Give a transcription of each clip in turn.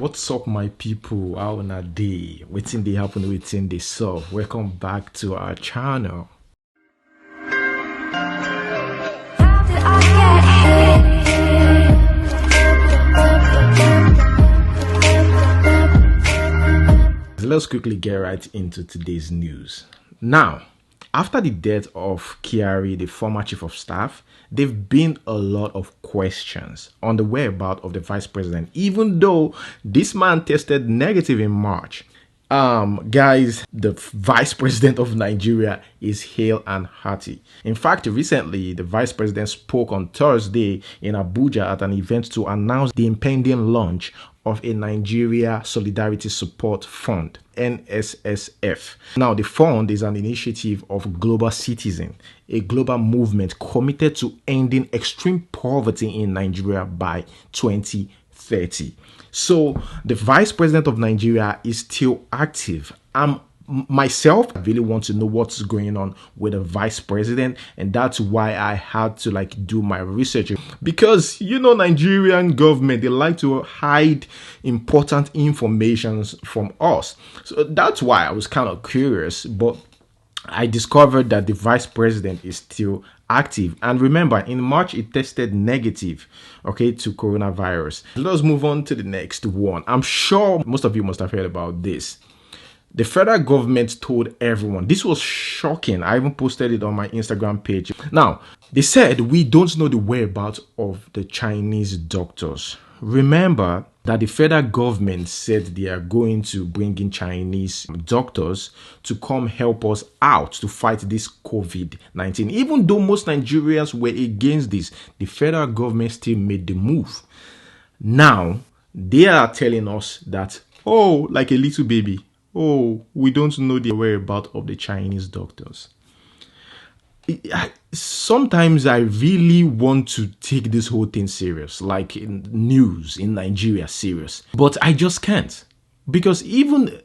What's up, my people? How on a day? Waiting they happen, waiting they solve. Welcome back to our channel. Let's quickly get right into today's news. Now, after the death of Kyari, the former chief of staff, there've been a lot of questions on the whereabouts of the vice president, even though this man tested negative in March. Guys, the vice president of Nigeria is hale and hearty. In fact, recently, the vice president spoke on Thursday in Abuja at an event to announce the impending launch of a Nigeria Solidarity Support Fund, NSSF. Now, the fund is an initiative of Global Citizen, a global movement committed to ending extreme poverty in Nigeria by 2030. So the vice president of Nigeria is still active. Myself, I really want to know what's going on with the vice president, and that's why I had to do my research, because Nigerian government, they like to hide important information from us. So that's why I was kind of curious, but I discovered that the vice president is still active. And remember, in March, it tested negative, to coronavirus. Let's move on to the next one. I'm sure most of you must have heard about this. The federal government told everyone. This was shocking. I even posted it on my Instagram page. Now, they said we don't know the whereabouts of the Chinese doctors. Remember that the federal government said they are going to bring in Chinese doctors to come help us out to fight this COVID-19. Even though most Nigerians were against this, the federal government still made the move. Now, they are telling us that, like a little baby, we don't know the whereabouts of the Chinese doctors. Sometimes I really want to take this whole thing serious, like in news in Nigeria serious, but I just can't, because even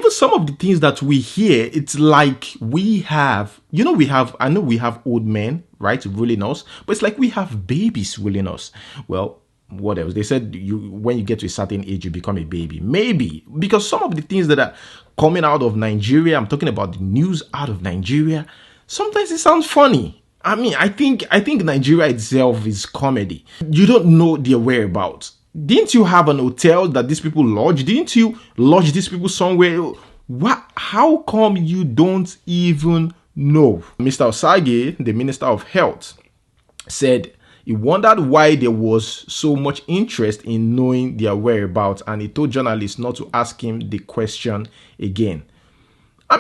some of the things that we hear, it's like we have old men, right, ruling us, but it's like we have babies ruling us. Well, what else? They said when you get to a certain age, you become a baby. Maybe because some of the things that are coming out of Nigeria, I'm talking about the news out of Nigeria, sometimes it sounds funny. I think Nigeria itself is comedy. You don't know their whereabouts. Didn't you have an hotel that these people lodge? Didn't you lodge these people somewhere? What? How come you don't even know? Mr. Osage, the Minister of Health, said he wondered why there was so much interest in knowing their whereabouts, and he told journalists not to ask him the question again.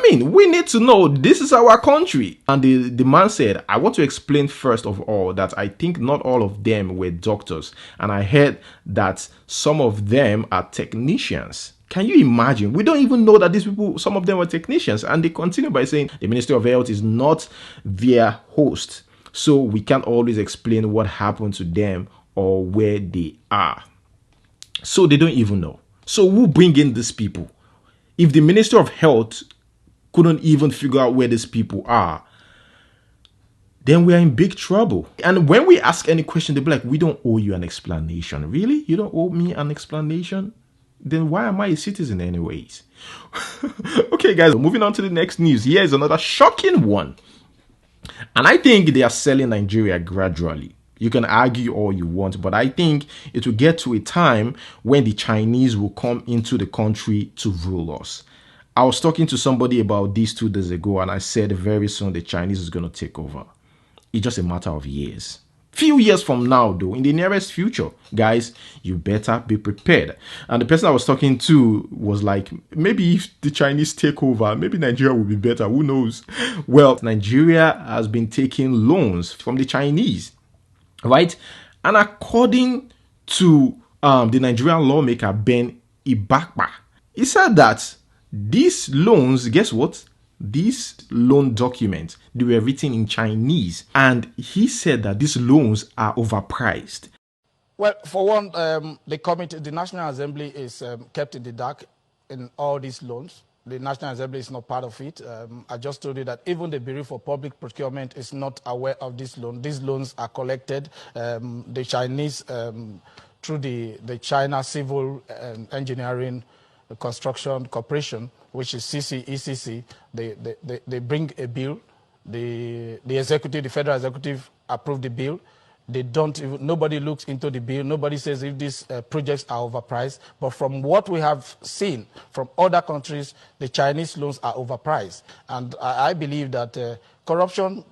We need to know. This is our country. And the man said, I want to explain first of all that I think not all of them were doctors. And I heard that some of them are technicians. Can you imagine? We don't even know that these people, some of them were technicians. And they continue by saying the Ministry of Health is not their host, so we can't always explain what happened to them or where they are. So they don't even know. So who bring in these people? If the Ministry of Health couldn't even figure out where these people are, then we are in big trouble. And when we ask any question, they'll be like, we don't owe you an explanation. Really? You don't owe me an explanation? Then why am I a citizen anyways? Okay, guys, moving on to the next news. Here's another shocking one. And I think they are selling Nigeria gradually. You can argue all you want, but I think it will get to a time when the Chinese will come into the country to rule us. I was talking to somebody about this 2 days ago, and I said very soon the Chinese is going to take over. It's just a matter of years. Few years from now, though, in the nearest future, guys, you better be prepared. And the person I was talking to was like, maybe if the Chinese take over, maybe Nigeria will be better. Who knows? Well, Nigeria has been taking loans from the Chinese, right? And according to the Nigerian lawmaker, Ben Ibakpa, he said that these loans, guess what? These loan documents, they were written in Chinese, and he said that these loans are overpriced. Well, for one, the National Assembly is kept in the dark in all these loans. The National Assembly is not part of it. I just told you that even the Bureau for Public Procurement is not aware of this loan. These loans are collected. The Chinese through the China Civil Engineering Construction Corporation, which is CCECC. They bring a bill. The executive, the federal executive, approved the bill. They don't even, nobody looks into the bill. Nobody says if these projects are overpriced. But from what we have seen from other countries, the Chinese loans are overpriced. And I believe that corruption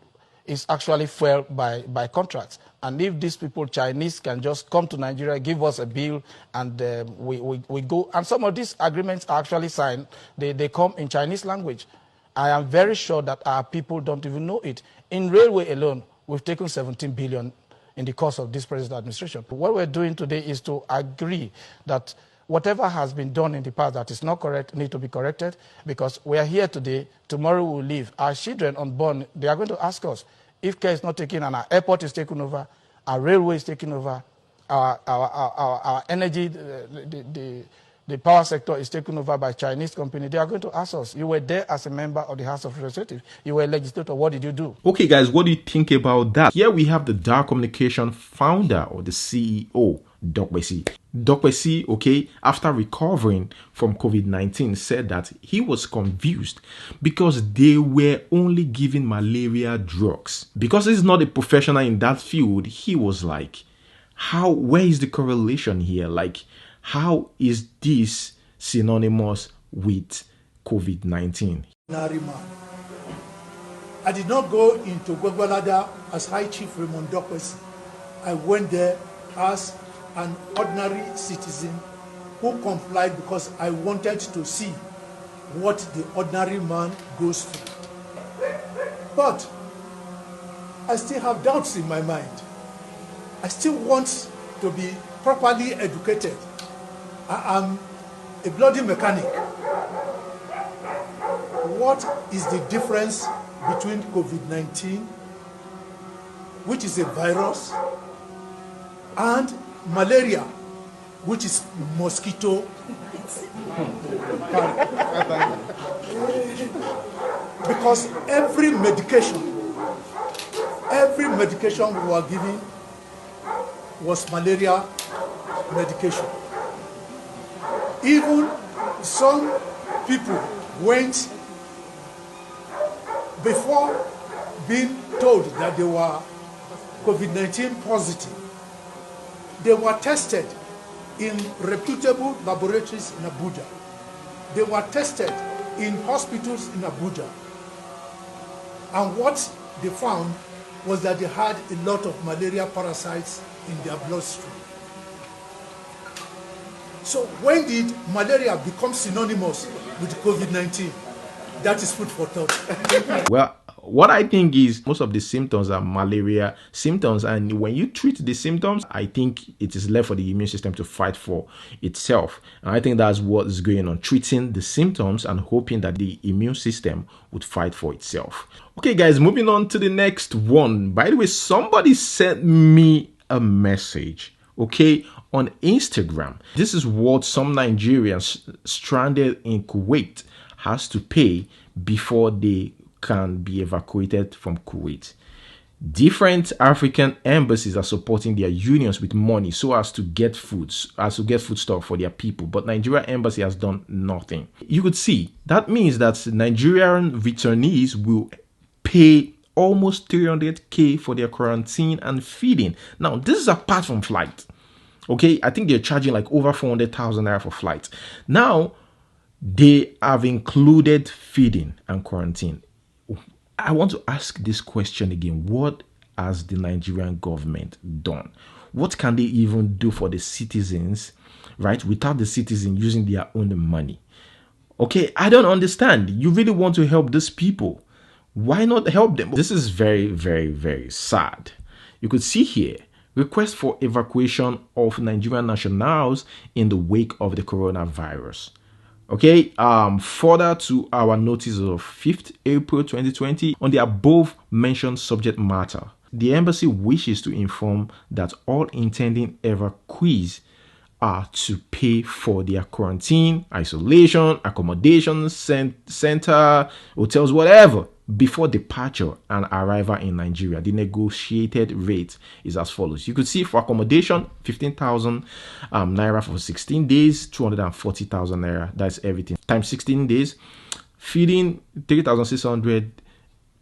is actually fueled by contracts. And if these people, Chinese, can just come to Nigeria, give us a bill, and we go, and some of these agreements are actually signed, they come in Chinese language. I am very sure that our people don't even know it. In railway alone, we've taken 17 billion in the course of this present administration. What we're doing today is to agree that whatever has been done in the past that is not correct need to be corrected, because we are here today, tomorrow we'll leave. Our children unborn, they are going to ask us, if care is not taken and our airport is taken over, our railway is taken over, our energy, the power sector is taken over by Chinese company, they are going to ask us, you were there as a member of the House of Representatives, you were a legislator, what did you do? Okay, guys, what do you think about that? Here we have the Dark Communication founder, or the CEO, Dokpesi. Dokpesi, okay, after recovering from COVID-19, said that he was confused because they were only giving malaria drugs. Because he's not a professional in that field, he was like, where is the correlation here? Like, how is this synonymous with COVID-19? I did not go into Gwagwalada as High Chief Raymond Dokpesi. I went there as an ordinary citizen who complied because I wanted to see what the ordinary man goes through. But I still have doubts in my mind. I still want to be properly educated. I am a bloody mechanic. What is the difference between COVID-19, which is a virus, and malaria, which is mosquito? Because every medication we were giving was malaria medication. Even some people went, before being told that they were COVID-19 positive, they were tested in reputable laboratories in Abuja. They were tested in hospitals in Abuja. And what they found was that they had a lot of malaria parasites in their bloodstream. So when did malaria become synonymous with COVID-19? That is food for thought. Well, what I think is most of the symptoms are malaria symptoms, and when you treat the symptoms, I think it is left for the immune system to fight for itself. And I think that's what is going on, treating the symptoms and hoping that the immune system would fight for itself. Okay, guys, moving on to the next one. By the way, somebody sent me a message, okay, on Instagram. This is what some Nigerians stranded in Kuwait has to pay before they can be evacuated from Kuwait. Different African embassies are supporting their unions with money so as to get foodstuff for their people, but Nigeria embassy has done nothing. You could see that means that Nigerian returnees will pay almost 300k for their quarantine and feeding. Now, this is apart from flight. Okay, I think they're charging like over 400,000 naira for flight. Now, they have included feeding and quarantine. I want to ask this question again. What has the Nigerian government done? What can they even do for the citizens, right, without the citizen using their own money? Okay, I don't understand. You really want to help these people. Why not help them? This is very, very, very sad. You could see here, request for evacuation of Nigerian nationals in the wake of the coronavirus. Okay, further to our notice of 5th April 2020 on the above mentioned subject matter, the embassy wishes to inform that all intending evacuees are to pay for their quarantine, isolation, accommodation, center, hotels, whatever. before departure and arrival in Nigeria. The negotiated rate is as follows. You could see for accommodation, 15,000 naira for 16 days, 240,000 naira. That's everything. Times 16 days. Feeding, 3,600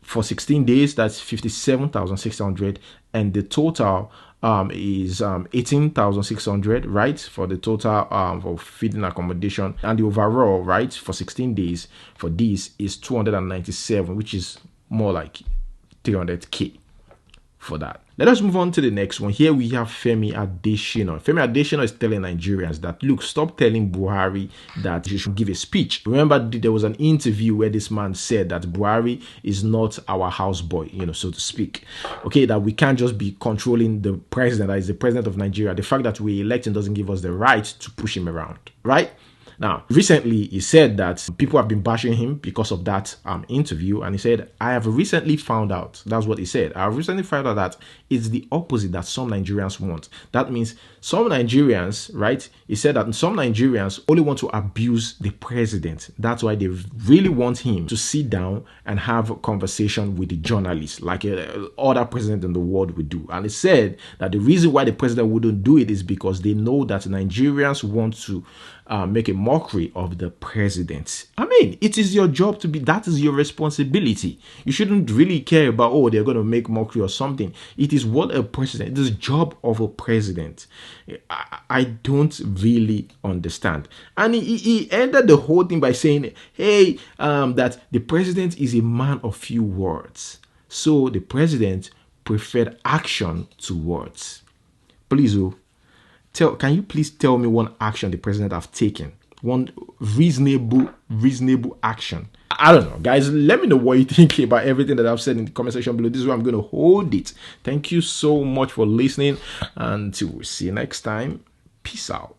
for 16 days. That's 57,600. And the total is 18,600, right, for the total for feeding, accommodation, and the overall, right, for 16 days for this is 297, which is more like 300k for that. Let us move on to the next one. Here we have Femi Adesina. Femi Adesina is telling Nigerians that, look, stop telling Buhari that you should give a speech. Remember, there was an interview where this man said that Buhari is not our houseboy, so to speak. Okay, that we can't just be controlling the president, that is the president of Nigeria. The fact that we elect him doesn't give us the right to push him around, right? Now, recently, he said that people have been bashing him because of that interview. And he said, I have recently found out, that's what he said, I have recently found out that it's the opposite that some Nigerians want. That means some Nigerians, right? He said that some Nigerians only want to abuse the president. That's why they really want him to sit down and have a conversation with the journalists like other president in the world would do. And he said that the reason why the president wouldn't do it is because they know that Nigerians want to make a mockery of the president. I mean, it is your job to be, that is your responsibility. You shouldn't really care about, oh, they're going to make mockery or something. It is what a president, it is the job of a president. I don't really understand. And he ended the whole thing by saying, hey, that the president is a man of few words. So the president preferred action to words. Please, can you please tell me one action the president have taken? One reasonable action. I don't know, guys. Let me know what you think about everything that I've said in the comment section below. This is where I'm going to hold it. Thank you so much for listening. Until we see you next time. Peace out.